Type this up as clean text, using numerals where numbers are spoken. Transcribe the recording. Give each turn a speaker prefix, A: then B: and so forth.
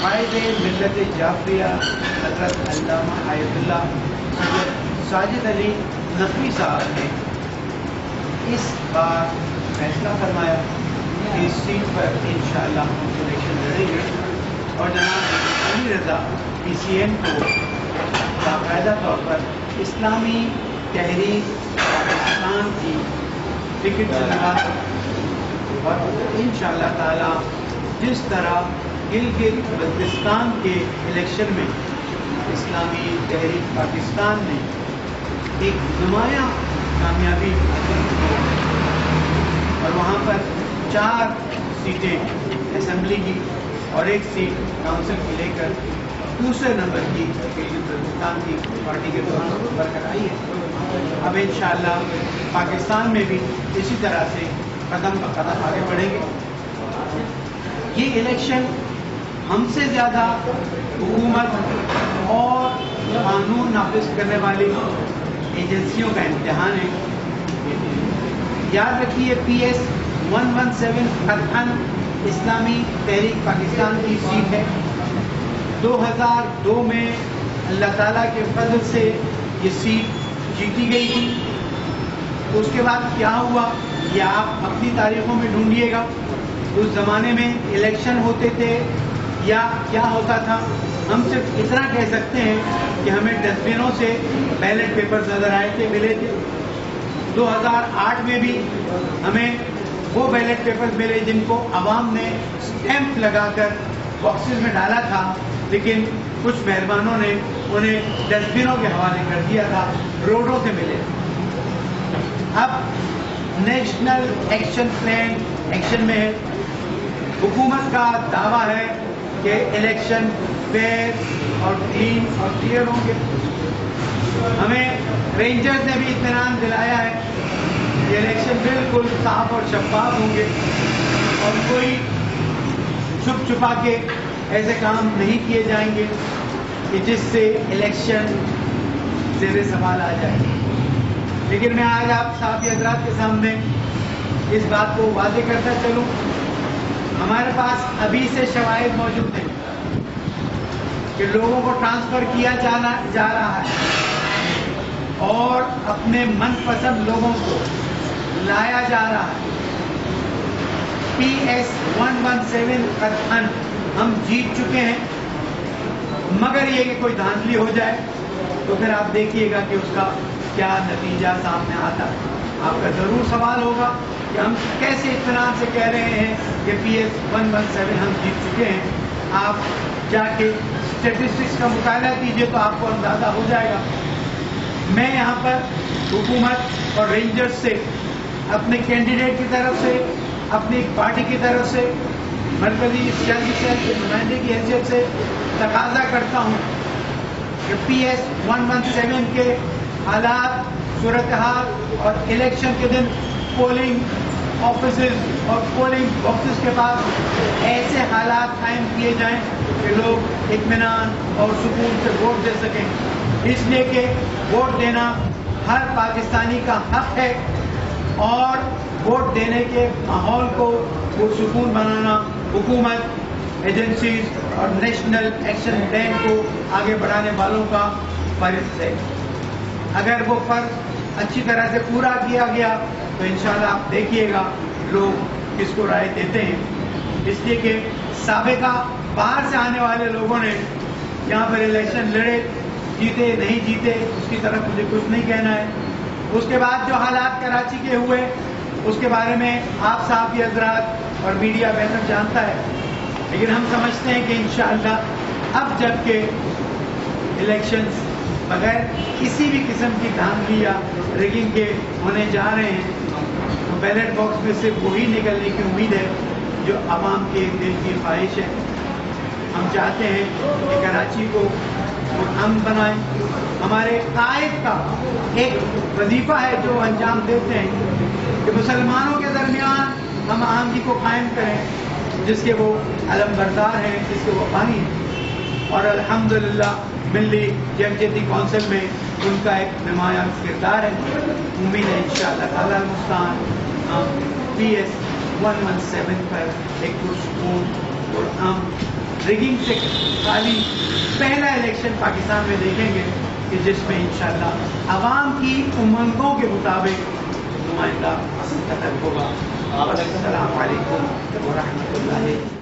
A: قائد ملت جعفریہ حضرت علامہ آیت اللہ سید ساجد علی نقوی صاحب نے اس بار فیصلہ فرمایا کہ اس سیٹ پر انشاءاللہ ہم الیکشن لڑیں گے، اور جناب علی رضا پی سی ایم کو باقاعدہ طور پر اسلامی تحریک پاکستان کی ٹکٹ لگا، اور انشاءاللہ تعالی جس طرح گلگت بلتستان کے الیکشن میں اسلامی تحریک پاکستان نے ایک نمایاں کامیابی حاصل کی اور وہاں پر 4 سیٹیں اسمبلی کی اور 1 سیٹ کونسل کی لے کر دوسرے نمبر کی گلگت بلتستان کی پارٹی کے دوران برکر آئی ہے، اب انشاءاللہ پاکستان میں بھی اسی طرح سے قدم بہ قدم آگے بڑھیں گے۔ یہ الیکشن ہم سے زیادہ حکومت اور قانون نافذ کرنے والی ایجنسیوں کا امتحان ہے۔ یاد رکھیے پی ایس 117 قطعاً اسلامی تحریک پاکستان کی سیٹ ہے۔ 2002 میں اللہ تعالیٰ کے فضل سے یہ سیٹ جیتی گئی تھی۔ اس کے بعد کیا ہوا یہ آپ اپنی تاریخوں میں ڈھونڈیے گا۔ اس زمانے میں الیکشن ہوتے تھے یا کیا ہوتا تھا، ہم صرف اتنا کہہ سکتے ہیں کہ ہمیں ڈسٹ بنوں سے بیلٹ پیپر نظر آئے تھے، ملے تھے۔ 2008 میں بھی ہمیں وہ بیلٹ پیپر ملے جن کو عوام نے اسٹیمپ لگا کر باکسز میں ڈالا تھا، لیکن کچھ مہربانوں نے انہیں ڈسٹ بنوں کے حوالے کر دیا تھا، روڈوں سے ملے۔ اب نیشنل ایکشن پلان ایکشن میں ہے۔ حکومت کا دعویٰ ہے کہ الیکشن فیئر اور کلین اور کلیئر ہوں گے۔ ہمیں رینجرز نے بھی اطمینان دلایا ہے کہ الیکشن بالکل صاف اور شفاف ہوں گے اور کوئی چھپ چھپا کے ایسے کام نہیں کیے جائیں گے کہ جس سے الیکشن زیر سوال آ جائے۔ لیکن میں آج آپ صحافی حضرات کے سامنے اس بات کو واضح کرتا چلوں، ہمارے پاس ابھی سے شواہد موجود ہیں کہ لوگوں کو ٹرانسفر کیا جا رہا ہے اور اپنے من پسند لوگوں کو لایا جا رہا ہے۔ پی ایس 117 قطعاً ہم جیت چکے ہیں، مگر یہ کہ کوئی دھاندلی ہو جائے تو پھر آپ دیکھیے گا کہ اس کا کیا نتیجہ سامنے آتا ہے۔ آپ کا ضرور سوال ہوگا کہ ہم کیسے اطمینان سے کہہ رہے ہیں کہ پی ایس 117 ہم جیت چکے ہیں۔ آپ جا کے اسٹیٹسٹکس کا مطالعہ کیجئے تو آپ کو اندازہ ہو جائے گا۔ میں یہاں پر حکومت اور رینجرز سے اپنے کینڈیڈیٹ کی طرف سے، اپنی پارٹی کی طرف سے، مرکزی سیاسی سیل کے نمائندے کی حیثیت سے تقاضا کرتا ہوں کہ پی ایس 117 کے حالات، صورتحال اور الیکشن کے دن پولنگ آفیسز اور پولنگ باکسز کے پاس ایسے حالات قائم کیے جائیں کہ لوگ اطمینان اور سکون سے ووٹ دے سکیں، اس لیے کہ ووٹ دینا ہر پاکستانی کا حق ہے اور ووٹ دینے کے ماحول کو پرسکون بنانا حکومت، ایجنسیز اور نیشنل ایکشن پلان کو آگے بڑھانے والوں کا فرض ہے۔ اگر وہ فرض اچھی طرح سے پورا کیا گیا تو انشاءاللہ آپ دیکھیے گا لوگ کس کو رائے دیتے ہیں، اس لیے کہ سابقہ باہر سے آنے والے لوگوں نے یہاں پر الیکشن لڑے، جیتے نہیں جیتے اس کی طرف مجھے کچھ نہیں کہنا ہے۔ اس کے بعد جو حالات کراچی کے ہوئے اس کے بارے میں آپ صحافی حضرات اور میڈیا بہتر جانتا ہے، لیکن ہم سمجھتے ہیں کہ انشاءاللہ اب جب کہ الیکشنز بغیر کسی بھی قسم کی دھاندلی یا ریگنگ کے ہونے جا رہے ہیں تو بیلٹ باکس میں سے وہی نکلنے کی امید ہے جو عوام کے دل کی خواہش ہے۔ ہم چاہتے ہیں کہ کراچی کو امن بنائیں۔ ہمارے قائد کا ایک وظیفہ ہے جو انجام دیتے ہیں کہ مسلمانوں کے درمیان ہم آہنگی کو قائم کریں، جس کے وہ علم بردار ہیں، جس کے وہ بانی ہیں، اور الحمدللہ ملی یکجہتی کونسل میں ان کا ایک نمایاں کردار ہے۔ امید ہے انشاءاللہ تعالیٰ المستعان ہم پی ایس 117 پر ایک پرسکون اور ریگنگ سے خالی پہلا الیکشن پاکستان میں دیکھیں گے کہ جس میں انشاءاللہ عوام کی امنگوں کے مطابق نمائندہ منتخب ہوگا۔ السلام علیکم ورحمۃ اللہ